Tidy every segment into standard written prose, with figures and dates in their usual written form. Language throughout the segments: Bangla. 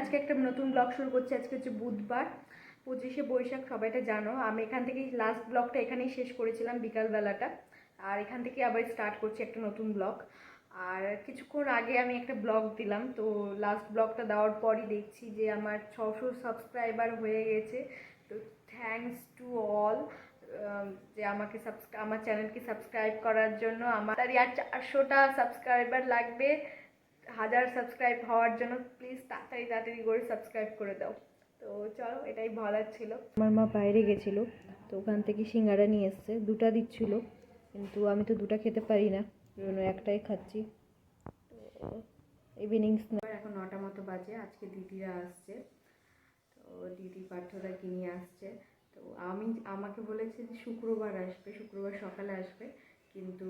আজকে একটা নতুন ব্লগ শুরু করছি। আজকে হচ্ছে বুধবার 25শে বৈশাখ, সবাই এটা জানো। আমি এখান থেকেই লাস্ট ব্লগটা এখানেই শেষ করেছিলাম বিকালবেলাটা, আর এখান থেকে আবার স্টার্ট করছি একটা নতুন ব্লগ। আর কিছুক্ষণ আগে আমি একটা ব্লগ দিলাম, তো লাস্ট ব্লগটা দেওয়ার পরই দেখছি যে আমার 600 সাবস্ক্রাইবার হয়ে গেছে। তো থ্যাঙ্কস টু অল যে আমাকে আমার চ্যানেলকে সাবস্ক্রাইব করার জন্য। আমার আর 400টা সাবস্ক্রাইবার লাগবে 1000 সাবস্ক্রাইব হওয়ার জন্য। প্লিজ তাড়াতাড়ি করে সাবস্ক্রাইব করে দাও। তো চলো, এটাই বলার ছিল। আমার মা বাইরে গেছিল, তো ওখান থেকে সিঙ্গারা নিয়ে এসছে, 2টা দিচ্ছিল, কিন্তু আমি তো 2টা খেতে পারি না, জন্য একটাই খাচ্ছি। তো ইভিনিং স্ন্যাক। এখন 9টা মতো বাজে। আজকে দিদিরা আসছে, তো দিদি পার্থদাকে নিয়ে আসছে। তো আমাকে বলেছে যে শুক্রবার আসবে, শুক্রবার সকালে আসবে, কিন্তু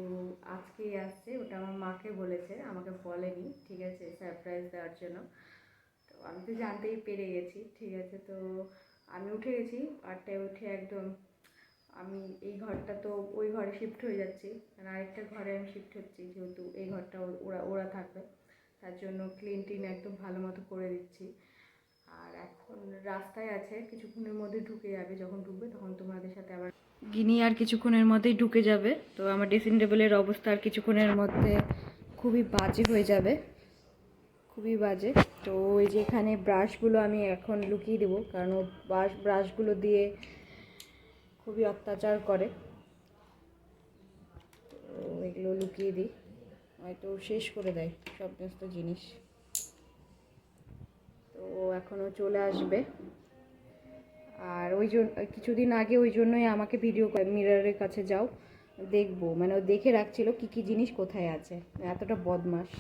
আজকেই আসছে। ওটা আমার মাকে বলেছে, আমাকে বলেনি। ঠিক আছে, সারপ্রাইজ দেওয়ার জন্য। তো আমি তো জানতেই পেরে গেছি। ঠিক আছে, তো আমি উঠে গেছি 8টায় উঠে একদম। আমি এই ঘরটা তো ওই ঘরে শিফট হয়ে যাচ্ছি, মানে আরেকটা ঘরে আমি শিফট হচ্ছি, যেহেতু এই ঘরটা ওরা থাকবে, তার জন্য ক্লিন টিন একদম ভালো মতো করে দিচ্ছি। আর এখন রাস্তায় আছে, কিছুক্ষণের মধ্যে ঢুকে যাবে। যখন ঢুকবে তখন তোমাদের সাথে আবার গিনি আর কিছুক্ষণের মধ্যেই ঢুকে যাবে। তো আমার ড্রেসিং টেবিলের অবস্থা আর কিছুক্ষণের মধ্যে খুবই বাজে হয়ে যাবে, খুবই বাজে। তো ওই যে এখানে ব্রাশগুলো আমি এখন লুকিয়ে দেবো, কারণ ও ব্রাশগুলো দিয়ে খুবই অত্যাচার করে। তো এগুলো লুকিয়ে দিই, হয়তো শেষ করে দেয় সমস্ত জিনিস। তো এখনও চলে আসবে। আর ওই জন্য কিছুদিন আগে ওই জন্যই আমাকে ভিডিও মিররের কাছে যাও দেখবো, মানে ও দেখে রাখছিল কি কি জিনিস কোথায় আছে, এতটা বদমাশ।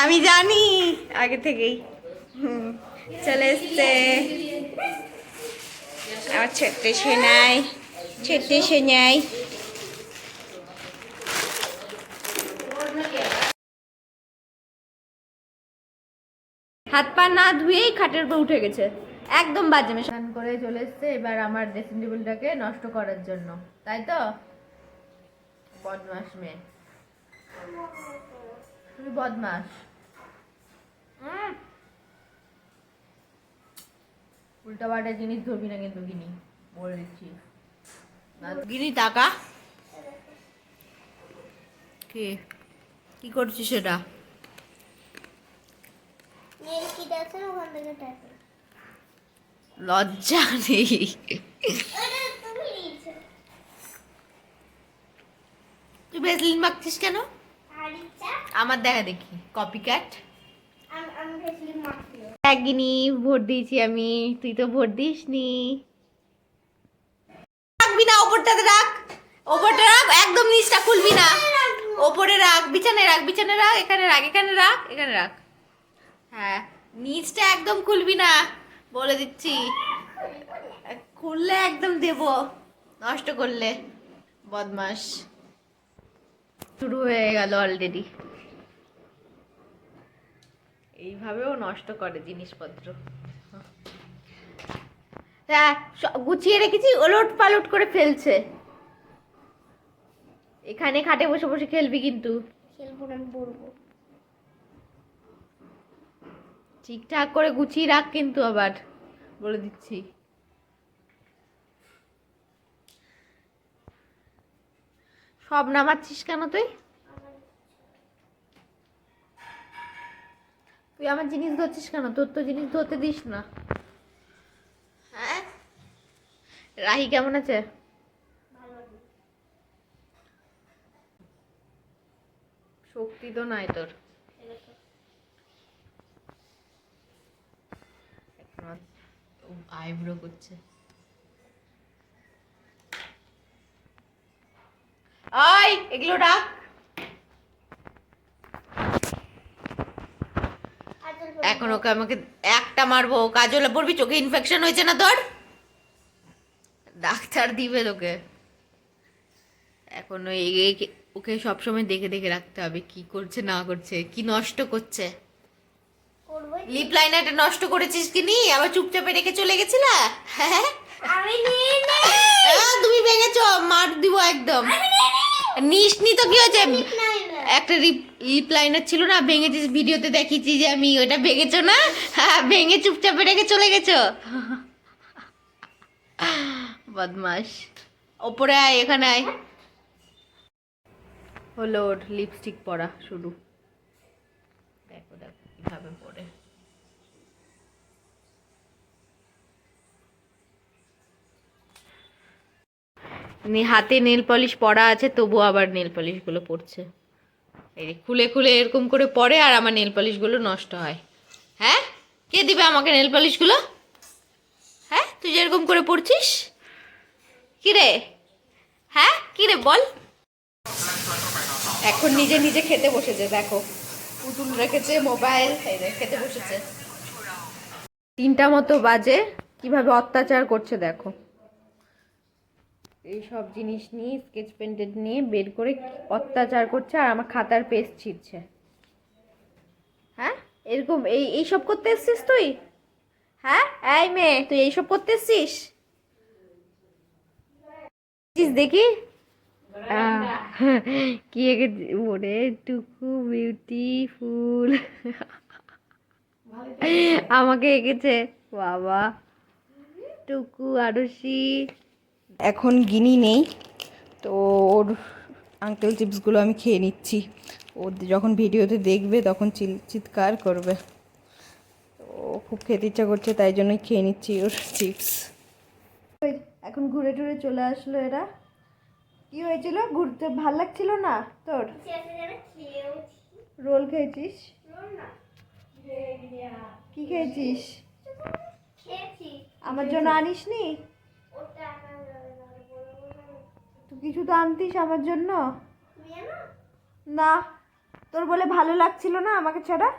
আমি জানি আগে থেকেই। চলে এসছে আমার ছোট্ট সোনাই, ছোট্ট সোনাই। হাত পা না ধুয়েই খাটের উপর উঠে গেছে, একদম বাজে মেয়ে। স্নান করে চলে এসছে এবার আমার ড্রেসিং টেবিলটাকে নষ্ট করার জন্য, তাই তো? বদমাস মেয়ে, তুমি বদমাস। উল্টা পাল্টা জিনিস ধরবি না কিন্তু, গিনি বলে দিচ্ছি। গিনি টাকা কি করছিস সেটা? লজ্জা নেই? তুই ভেসলিন মাখছিস কেন? আমার দেখা দেখি কপি ক্যাট। একদিনই ভোট দিয়েছি আমি, তুই তো ভোট দিস নি। রাখবি না, ওপরটাতে রাখ, ওপরটা রাখ, একদম নিচটা খুলবি না। ওপরে রাখ, বিছানায় রাখ, বিছানায় রাখ, এখানে রাখ, এখানে রাখ, এখানে রাখ। হ্যাঁ, নিচটা একদম খুলবি না বলে দিচ্ছি, খুললে একদম দেব, নষ্ট করলে। বদমাস শুরু হয়ে গেল অলরেডি। এইভাবেও নষ্ট করে জিনিসপত্র। হ্যাঁ, গুছিয়ে রেখেছি, ওলট পালট করে ফেলছে। এখানে খাটে বসে বসে খেলবি কিন্তু। খেলবো না, বলবো। ঠিকঠাক করে গুছিয়ে রাখ কিন্তু, আবার বলে দিচ্ছি। সব নামাচ্ছিস কেন তুই? তুই আমার জিনিস ধরছিস কেন? তোর তো জিনিস ধরতে দিস না। হ্যাঁ, রাহি কেমন আছে? শক্তি তো নাই তোর। আইব্রো করছে। আই এগুলো রাখ। এখন ওকে আমাকে একটা মারবো, কাজলে পড়বি, চোখে ইনফেকশন হয়েছে না তোর? ডাক্তার দিবে তোকে। এখন ওকে সবসময় দেখে দেখে রাখতে হবে কি করছে না করছে, কি নষ্ট করছে। লিপ লাইনারটা নষ্ট করেছিস কি নি? আবার চুপচাপে রেখে চলে গেছিলা? হ্যাঁ, তুমি ভেঙেছো, মার দিব একদম। নিসনি তো কি হয়েছে? একটা লিপ লাইনার ছিল না, ভেঙেছিস, ভিডিওতে দেখিয়েছি যে আমি, ওটা ভেঙেছো না? হ্যাঁ, ভেঙে চুপচাপে রেখে চলে গেছো। বদমাস। ওপরে আয়, এখানে আয়। হলো ওর লিপস্টিক পরা শুরু। দেখো দেখো কিভাবে পরে। হাতে নেল পলিশ পরা আছে, তবু আবার নেল পলিশগুলো পড়ছে। এই যে খুলে খুলে এরকম করে পরে, আর আমার নেল পলিশগুলো নষ্ট হয়। হ্যাঁ, কে দিবে আমাকে নেল পলিশগুলো? হ্যাঁ, তুই যেরকম করে পড়ছিস। কিরে? হ্যাঁ, কিরে বল। এখন নিজে নিজে খেতে বসেছে, দেখো পুতুল রেখেছে, মোবাইল, এই রে খেতে বসেছে। 3টা মতো বাজে, কিভাবে অত্যাচার করছে দেখো। এই সব জিনিস নিয়ে, স্কেচ পেন্টেড নিয়ে বের করে অত্যাচার করছে, আর আমার খাতার পেজ ছিঁড়ছে। হ্যাঁ, এরকম এইসব করতে এসছিস তুই? হ্যাঁ, এই মেয়ে, তুই এইসব করতে এসছিস? দেখি কি এঁকেছে ওরে, টুকু বিউটিফুল। আমাকে এঁকেছে বাবা, টুকু আরুষি। এখন গিনি নেই, তো ওর আঙ্কেল চিপসগুলো আমি খেয়ে নিচ্ছি। ও যখন ভিডিওতে দেখবে তখন চিৎকার করবে। ও খুব খেতে ইচ্ছা করছে, তাই জন্যই খেয়ে নিচ্ছি ওর চিপস। এখন ঘুরে টুরে চলে আসলো এরা। কি হয়েছিল, ঘুরতে ভাল লাগছিল না তোর? রোল খেয়েছিস? কি খেয়েছিস? আমার জন্য আনিসনি? তুই কিছু তো আনতিস আমার জন্য। না, তোর বলে ভালো লাগছিল না আমাকে ছাড়া।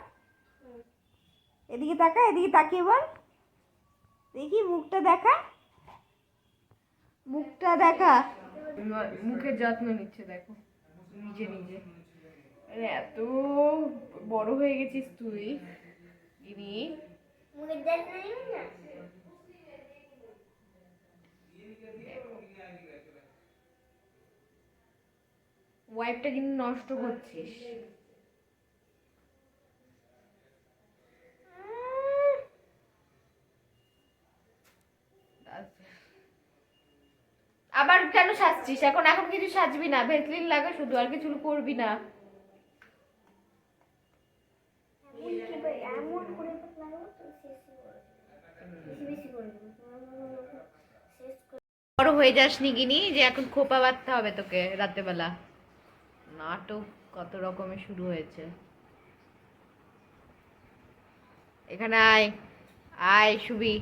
এদিকে তাকা, এদিকে তাকিয়ে বল দেখি, মুখটা দেখা, মুখটা দেখা। মুখের যত্ন নিচ্ছে দেখো, নিজে নিজে। এত বড় হয়ে গেছিস তুই, গিনি। ওয়াইপটা কিন্তু নষ্ট করছিস। আবার কেন সাজছিস এখন? এখন কিছু সাজবি না, ভেসলিন লাগা শুধু, আর কিছু করবি না। বড় হয়ে যাসনি গিনি, যে এখন খোপা বাঁধতে হবে তোকে রাত্রেবেলা। নাটক কত রকমের শুরু হয়েছে। এখানে আয়, আয় শুবি।